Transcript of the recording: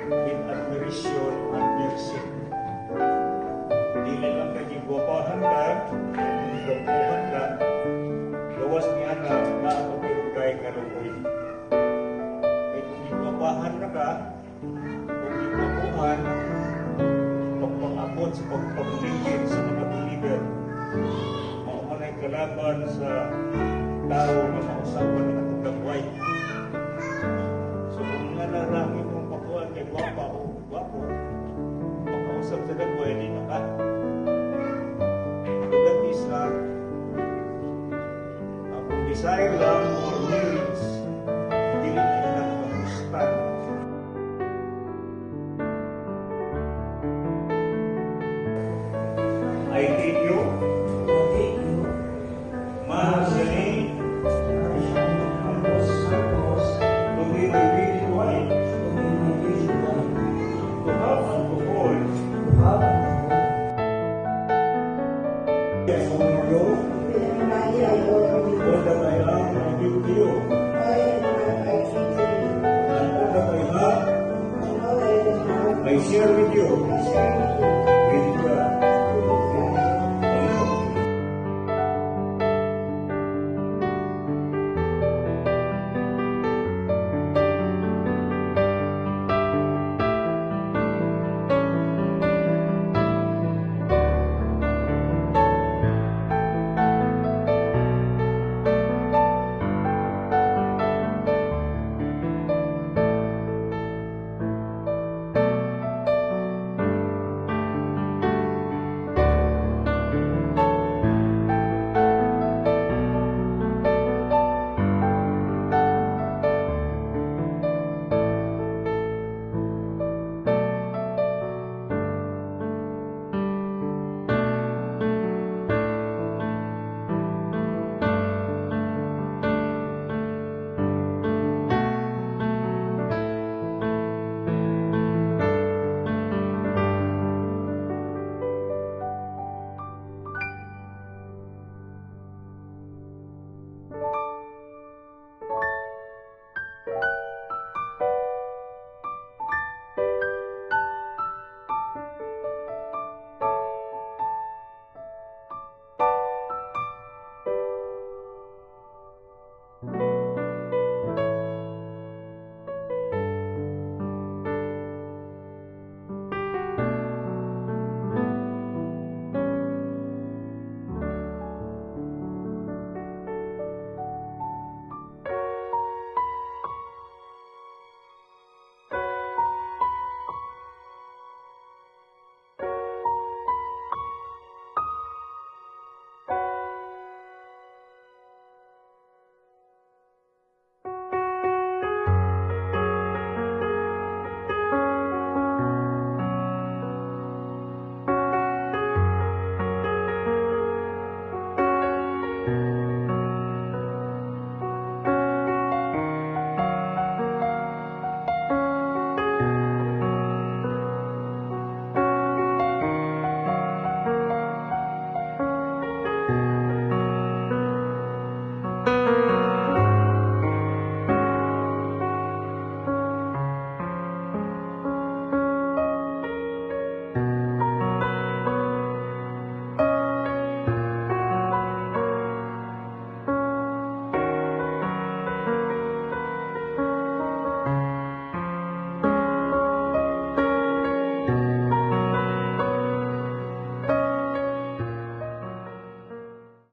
with admiration and mercy. Dili lang kay gigwapahan ka, gigwapahan ka, gawas niya na maapagkay kalukoy. Kaya kung gigwapahan na ka, kung gigwapuhan, pagpangabot sa pagpagligid sa mga believer, maumanay kalaban sa tao na mausapan ng atong gagway. So kung nanarangin mong pakuan kay gwapa o gwapo, makausap sa gagway, di na ka. That is kung desire lang or needs, di na nakamustan. I hate you, Marjorie, to be my baby wife, to have and to hold. Yes, on you, all that I am, I give to you. And all that I have, I share with you.